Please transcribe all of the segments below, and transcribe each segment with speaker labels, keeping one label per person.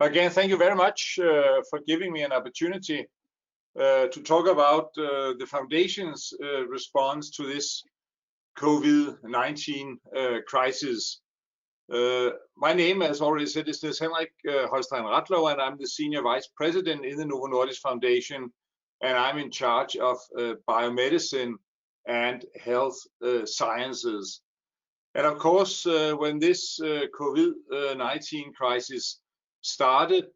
Speaker 1: Again, thank you very much for giving me an opportunity to talk about the Foundation's response to this COVID-19 crisis. My name, as already said, is Henrik Holstein Rathlou, and I'm the Senior Vice President in the Novo Nordisk Foundation, and I'm in charge of biomedicine and health sciences. And of course, when this COVID-19 crisis started,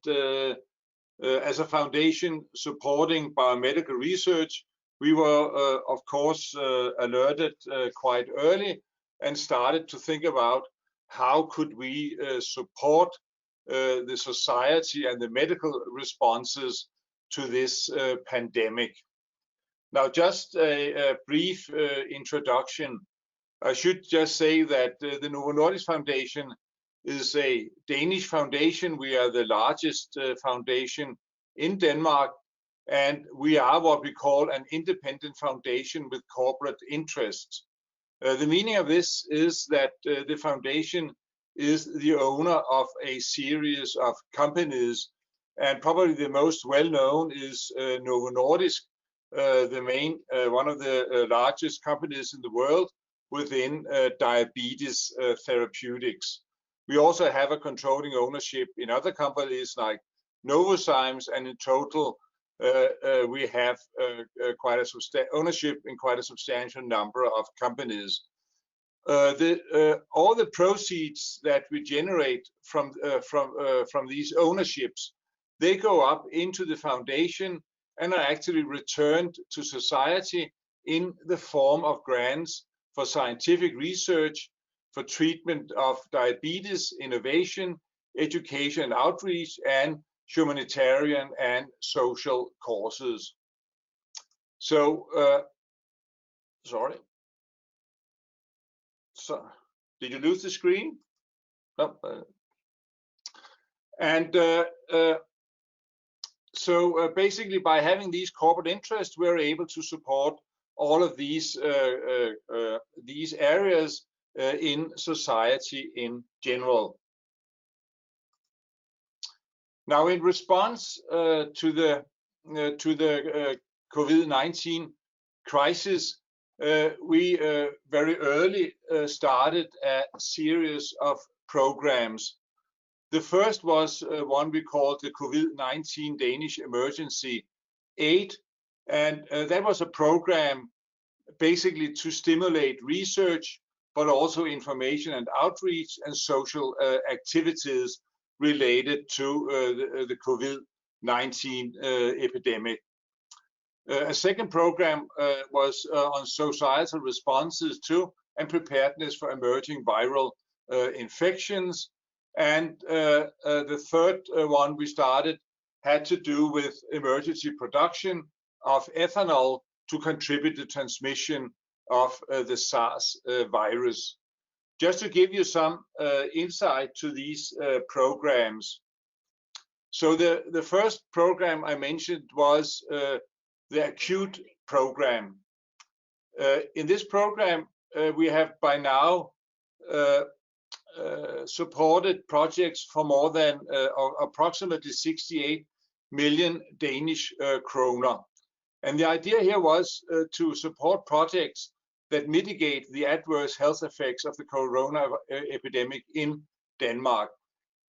Speaker 1: as a foundation supporting biomedical research, we were, of course, alerted quite early and started to think about how could we support the society and the medical responses to this pandemic. Now, just a brief introduction. I should just say that the Novo Nordisk Foundation is a Danish foundation. We are the largest foundation in Denmark, and we are what we call an independent foundation with corporate interests. The meaning of this is that the foundation is the owner of a series of companies, and probably the most well-known is Novo Nordisk, the main, one of the largest companies in the world within diabetes therapeutics. We also have a controlling ownership in other companies like Novo, and in total we have quite a ownership in quite a substantial number of companies. All the proceeds that we generate from these ownerships, they go up into the foundation and are actually returned to society in the form of grants for scientific research, for treatment of diabetes, innovation, education and outreach, and humanitarian and social causes. So, sorry. So, did you lose the screen? No. So basically, by having these corporate interests, we're able to support all of these areas in society in general. Now, in response to the COVID-19 crisis, we very early started a series of programs. The first was one we called the COVID-19 Danish Emergency Aid, and that was a program basically to stimulate research, but also information and outreach and social activities related to the COVID-19 epidemic. A second program was on societal responses to and preparedness for emerging viral infections. And the third one we started had to do with emergency production of ethanol to contribute to transmission of the SARS virus. Just to give you some insight to these programs. So the first program I mentioned was the acute program. In this program, we have by now supported projects for more than approximately 68 million Danish kroner. And the idea here was to support projects that mitigate the adverse health effects of the corona epidemic in Denmark.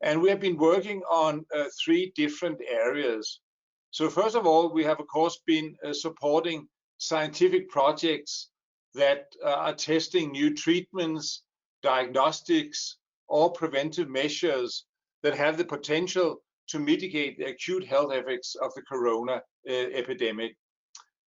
Speaker 1: And we have been working on three different areas. So first of all, we have of course been supporting scientific projects that are testing new treatments, diagnostics, or preventive measures that have the potential to mitigate the acute health effects of the corona epidemic.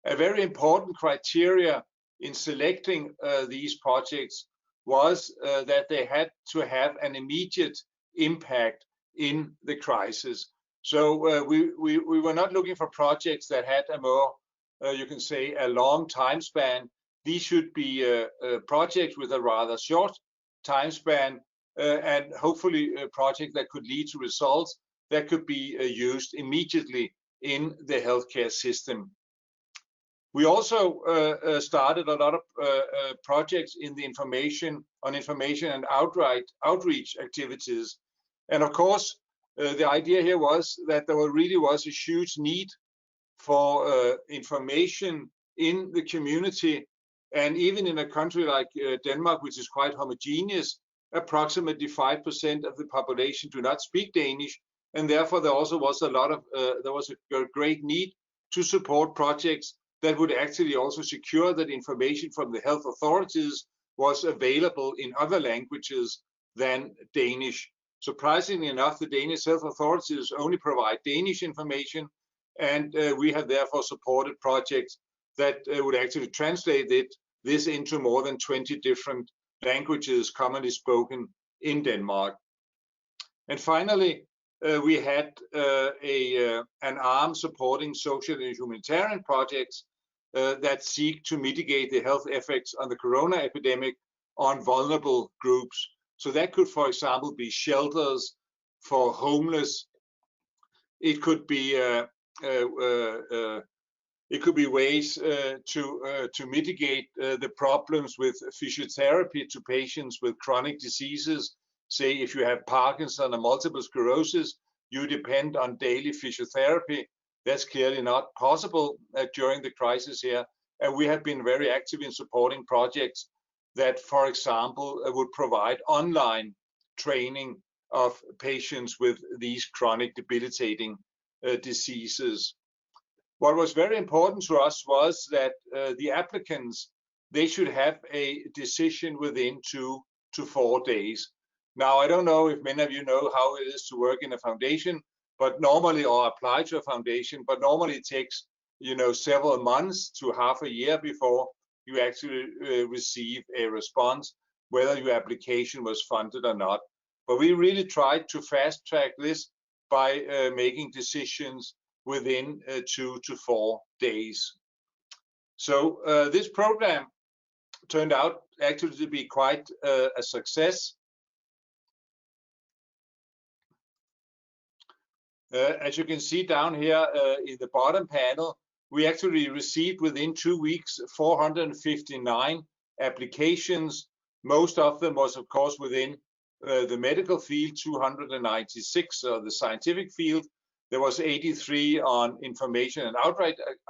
Speaker 1: A very important criteria in selecting these projects was that they had to have an immediate impact in the crisis. So we were not looking for projects that had a more, you can say, a long time span. These should be projects with a rather short time span and hopefully a project that could lead to results that could be used immediately in the healthcare system. We also started a lot of projects in the information and outreach activities. And of course, the idea here was that there really was a huge need for information in the community, and even in a country like Denmark, which is quite homogeneous, approximately 5% of the population do not speak Danish, and therefore there also was a great need to support projects that would actually also secure that information from the health authorities was available in other languages than Danish. Surprisingly enough, the Danish health authorities only provide Danish information, and we have therefore supported projects that would actually translate this into more than 20 different languages commonly spoken in Denmark. And finally, we had an arm supporting social and humanitarian projects that seek to mitigate the health effects on the corona epidemic on vulnerable groups. So that could, for example, be shelters for homeless. It could be ways to mitigate the problems with physiotherapy to patients with chronic diseases. Say if you have Parkinson or multiple sclerosis, you depend on daily physiotherapy. That's clearly not possible during the crisis here. And we have been very active in supporting projects that, for example, would provide online training of patients with these chronic debilitating diseases. What was very important to us was that the applicants, they should have a decision within 2 to 4 days. Now, I don't know if many of you know how it is to work in a foundation, but normally, or apply to a foundation, but normally it takes, several months to half a year before you actually receive a response, whether your application was funded or not. But we really tried to fast track this by making decisions within 2 to 4 days. So this program turned out actually to be quite a success. As you can see down here in the bottom panel, we actually received within 2 weeks 459 applications. Most of them was, of course, within the medical field, 296 the scientific field. There was 83 on information and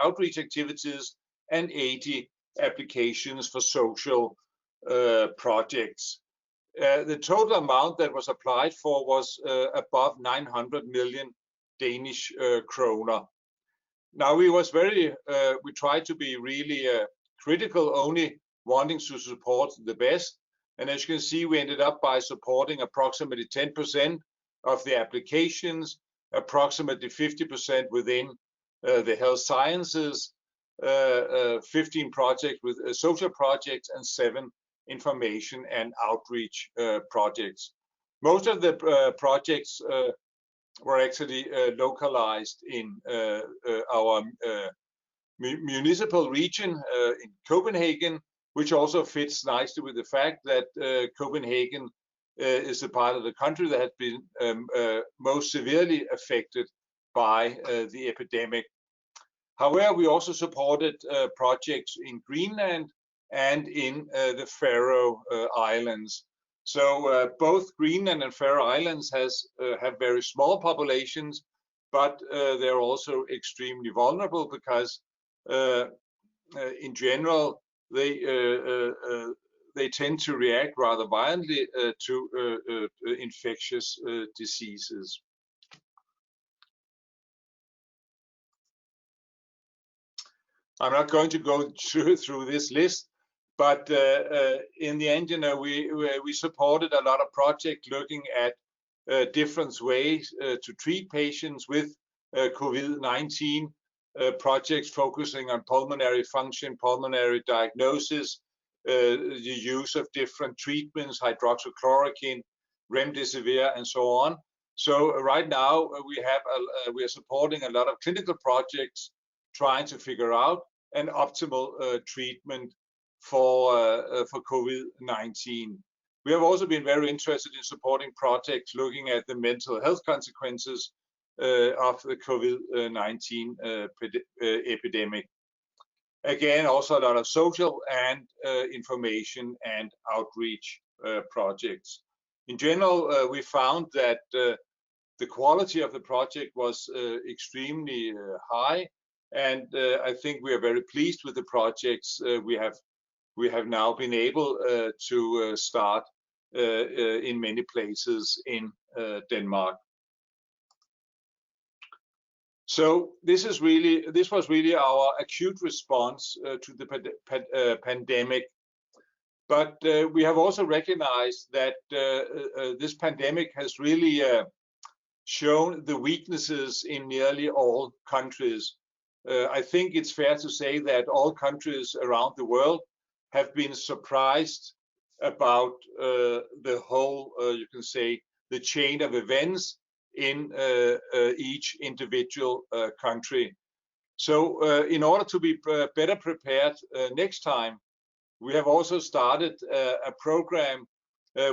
Speaker 1: outreach activities, and 80 applications for social projects. The total amount that was applied for was above 900 million Danish kroner. Now we tried to be really critical, only wanting to support the best. And as you can see, we ended up by supporting approximately 10% of the applications, approximately 50% within the health sciences, 15 projects with social projects, and 7 information and outreach projects. Most of the projects were actually localized in our municipal region in Copenhagen, which also fits nicely with the fact that Copenhagen is the part of the country that has been most severely affected by the epidemic. However, we also supported projects in Greenland and in the Faroe Islands. So both Greenland and Faroe Islands have very small populations, but they're also extremely vulnerable because in general they tend to react rather violently to infectious diseases. I'm not going to go through this list, but in the end, we supported a lot of projects looking at different ways to treat patients with COVID-19, projects focusing on pulmonary function, pulmonary diagnosis, the use of different treatments, hydroxychloroquine, remdesivir, and so on. So right now we are supporting a lot of clinical projects trying to figure out an optimal treatment for COVID-19. We have also been very interested in supporting projects looking at the mental health consequences of the COVID-19 epidemic. Again, also a lot of social and information and outreach projects. In general, we found that the quality of the project was extremely high, and I think we are very pleased with the projects we have now been able to start in many places in Denmark. So this was really our acute response to the pandemic. But we have also recognized that this pandemic has really shown the weaknesses in nearly all countries. I think it's fair to say that all countries around the world have been surprised about the whole, you can say, the chain of events in each individual country. So in order to be better prepared next time, we have also started a program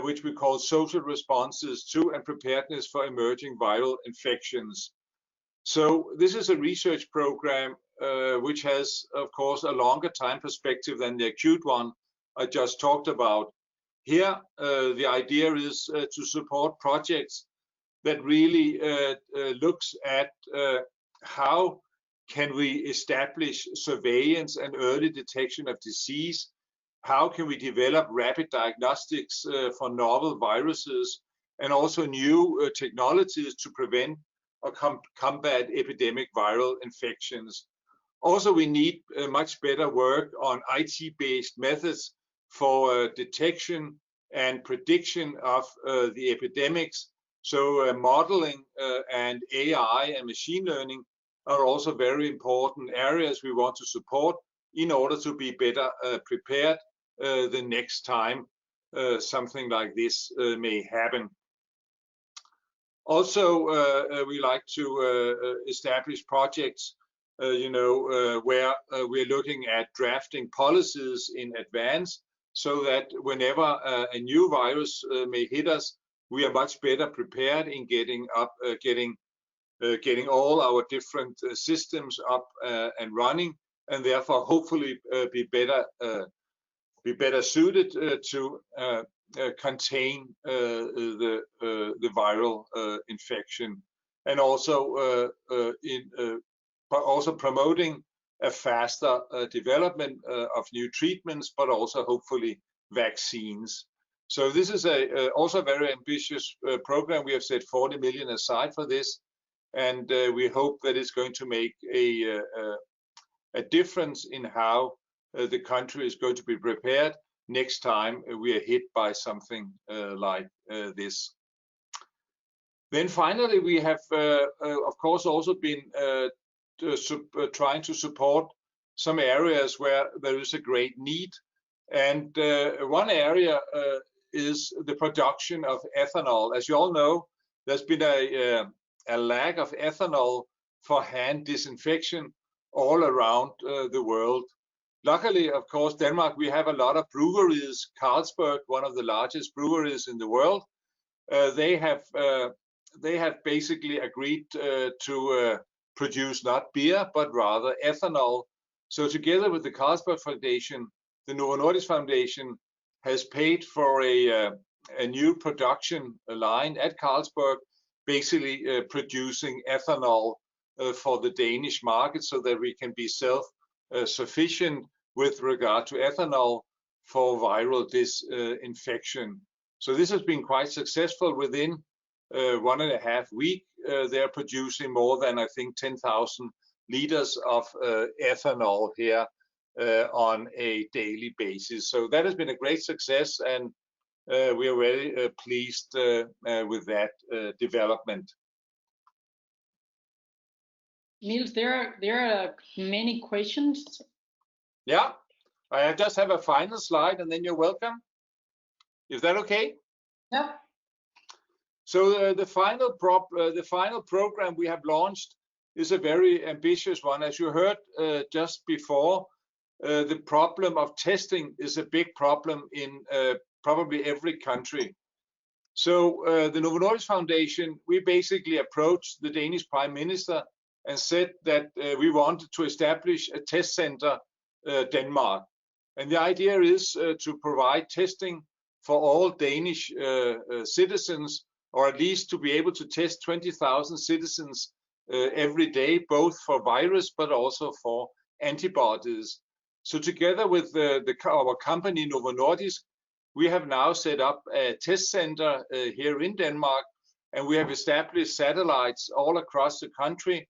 Speaker 1: which we call Social Responses to and Preparedness for Emerging Viral Infections. So this is a research program which has, of course, a longer time perspective than the acute one I just talked about. Here, the idea is to support projects that really looks at how can we establish surveillance and early detection of disease. How can we develop rapid diagnostics for novel viruses and also new technologies to prevent or combat epidemic viral infections? Also, we need much better work on IT-based methods for detection and prediction of the epidemics. So modeling and AI and machine learning are also very important areas we want to support in order to be better prepared the next time something like this may happen. Also, we like to establish projects, where we're looking at drafting policies in advance, so that whenever a new virus may hit us, we are much better prepared in getting all our different systems up and running, and therefore hopefully be better suited to contain the viral infection, and also promoting a faster development of new treatments, but also hopefully vaccines. So this is also a very ambitious program. We have set 40 million aside for this, and we hope that it's going to make a difference in how the country is going to be prepared next time we are hit by something like this. Then finally, we have, of course, also been trying to support some areas where there is a great need. And one area is the production of ethanol. As you all know, there's been a lack of ethanol for hand disinfection all around the world. Luckily, of course, Denmark, we have a lot of breweries. Carlsberg, one of the largest breweries in the world, they have basically agreed to produce not beer, but rather ethanol. So together with the Carlsberg Foundation, the Novo Nordisk Foundation has paid for a new production line at Carlsberg, basically producing ethanol for the Danish market, so that we can be self-sufficient with regard to ethanol for viral disinfection. So this has been quite successful. Within 1.5 weeks, they're producing more than, I think, 10,000 liters of ethanol here on a daily basis. So that has been a great success, and we are very pleased with that development.
Speaker 2: Niels, there are many questions.
Speaker 1: Yeah, I just have a final slide, and then you're welcome. Is that okay?
Speaker 2: Yeah.
Speaker 1: So the final program we have launched is a very ambitious one. As you heard just before, the problem of testing is a big problem in probably every country. So the Novo Nordisk Foundation, we basically approached the Danish Prime Minister and said that we wanted to establish a test center Denmark. And the idea is to provide testing for all Danish citizens or at least to be able to test 20,000 citizens every day, both for virus but also for antibodies. So together with our company Novo Nordisk, we have now set up a test center here in Denmark, and we have established satellites all across the country.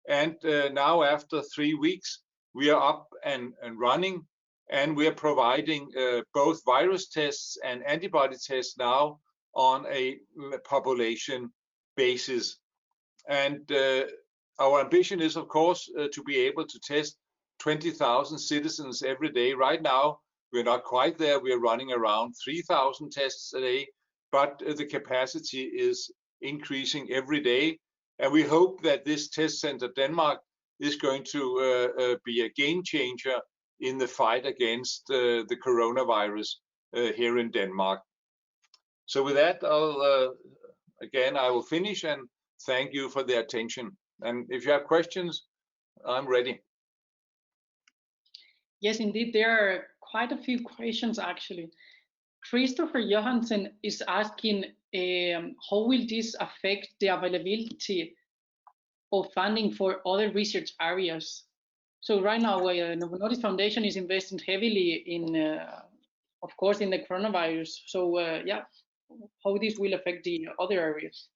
Speaker 1: And now, after 3 weeks, we are up and running, and we are providing both virus tests and antibody tests now on a population basis. And our ambition is, of course, to be able to test 20,000 citizens every day. Right now, we're not quite there. We're running around 3,000 tests a day, but the capacity is increasing every day. And we hope that this test center Denmark is going to be a game changer in the fight against the coronavirus here in Denmark. So with that, I will finish and thank you for the attention. And if you have questions, I'm ready.
Speaker 2: Yes, indeed, there are quite a few questions actually. Christopher Johansen is asking, how will this affect the availability of funding for other research areas? So right now, Novo Nordisk Foundation is investing heavily in, of course, in the coronavirus. So yeah, how this will affect the other areas?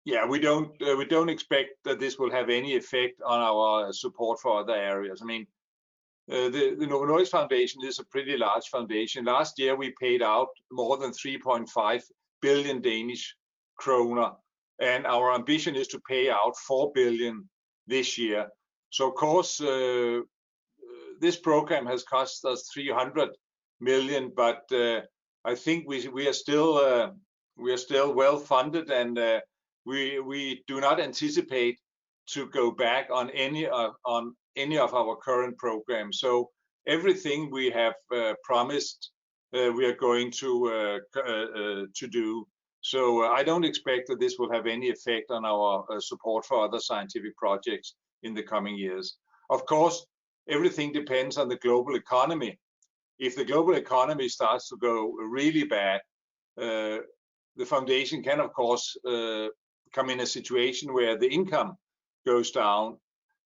Speaker 1: Yeah, we don't expect that this will have any effect on our support for other areas. I mean, the Novo Nordisk Foundation is a pretty large foundation. Last year, we paid out more than 3.5 billion Danish kroner, and our ambition is to pay out 4 billion this year. So, of course, this program has cost us 300 million, but I think we are still well funded, and we do not anticipate to go back on any of our current programs. So everything we have promised, we are going to do. So I don't expect that this will have any effect on our support for other scientific projects in the coming years. Of course, everything depends on the global economy. If the global economy starts to go really bad, the foundation can, of course, come in a situation where the income goes down.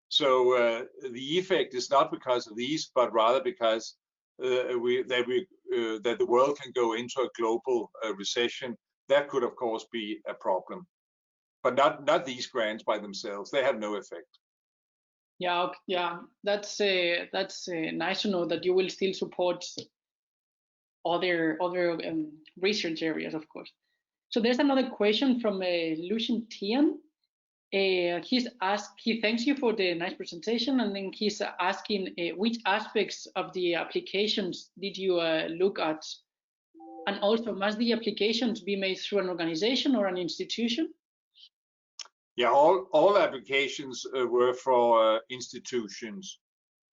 Speaker 1: So the effect is not because of these, but rather because that the world can go into a global recession. That could, of course, be a problem, but not these grants by themselves. They have no effect.
Speaker 2: Yeah, yeah, that's nice to know that you will still support other research areas, of course. So there's another question from Lucian Tian. He thanks you for the nice presentation, and then he's asking which aspects of the applications did you look at, and also must the applications be made through an organization or an institution?
Speaker 1: Yeah, all applications were for institutions.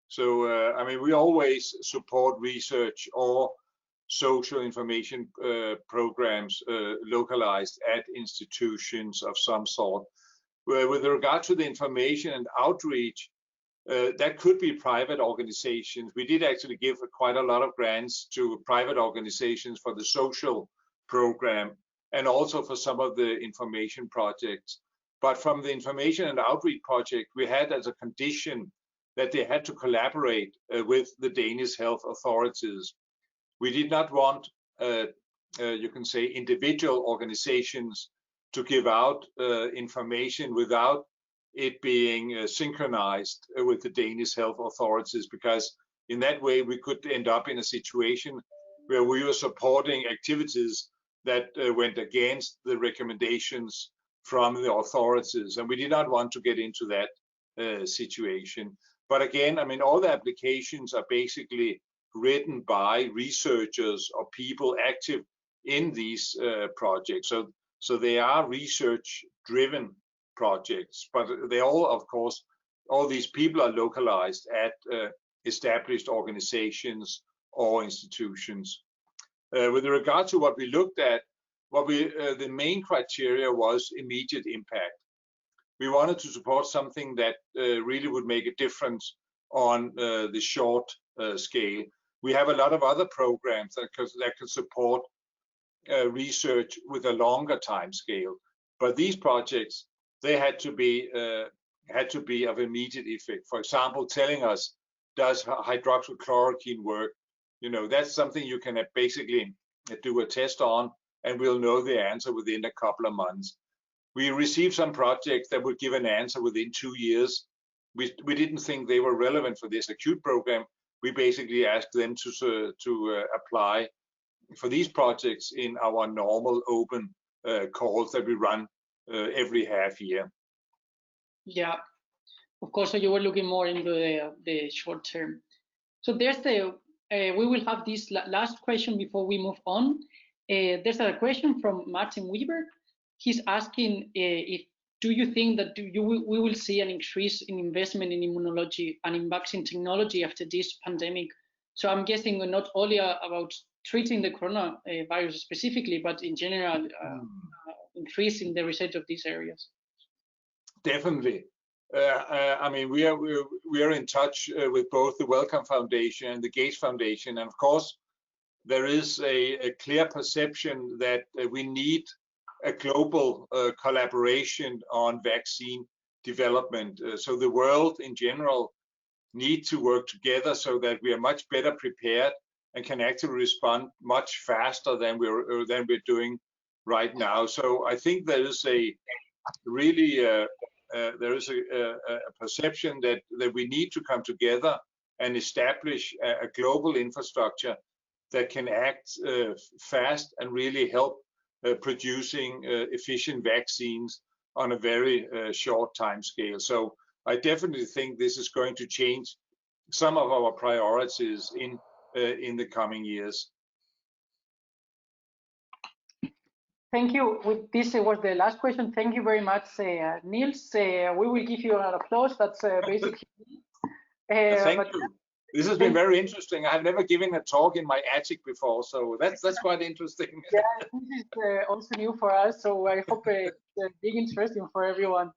Speaker 1: So I mean, we always support research or social information programs localized at institutions of some sort. With regard to the information and outreach, that could be private organizations. We did actually give quite a lot of grants to private organizations for the social program and also for some of the information projects. But from the information and outreach project, we had as a condition that they had to collaborate with the Danish health authorities. We did not want, you can say, individual organizations to give out information without it being synchronized with the Danish health authorities, because in that way we could end up in a situation where we were supporting activities that went against the recommendations from the authorities, and we did not want to get into that situation. But again, I mean, all the applications are basically written by researchers or people active in these projects. So they are research-driven projects, but they all, of course, all these people are localized at established organizations or institutions. With regard to what we looked at, the main criteria was immediate impact. We wanted to support something that really would make a difference on the short scale. We have a lot of other programs that could support research with a longer time scale. But these projects, they had to be of immediate effect. For example, telling us, does hydroxychloroquine work? You know, that's something you can basically do a test on, and we'll know the answer within a couple of months. We received some projects that would give an answer within 2 years. We didn't think they were relevant for this acute program. We basically asked them to apply for these projects in our normal open calls that we run every half year.
Speaker 2: Yeah, of course. So you were looking more into the short term. So there's we will have this last question before we move on. There's a question from Martin Weber. He's asking do you think that we will see an increase in investment in immunology and in vaccine technology after this pandemic? So I'm guessing not only about treating the coronavirus specifically, but in general, increasing the research of these areas.
Speaker 1: Definitely. I mean, we are in touch with both the Wellcome Foundation and the Gates Foundation, and of course, there is a clear perception that we need a global collaboration on vaccine development. So the world in general need to work together so that we are much better prepared and can actually respond much faster than we're doing right now. So I think there is a perception that we need to come together and establish a global infrastructure that can act fast and really help producing efficient vaccines on a very short time scale. So I definitely think this is going to change some of our priorities in the coming years.
Speaker 2: Thank you. This was the last question. Thank you very much, Niels. We will give you an applause. That's basically.
Speaker 1: Thank you. This has been very interesting. I've never given a talk in my attic before, so that's quite interesting.
Speaker 2: Yeah, this is also new for us, so I hope it's big interesting for everyone.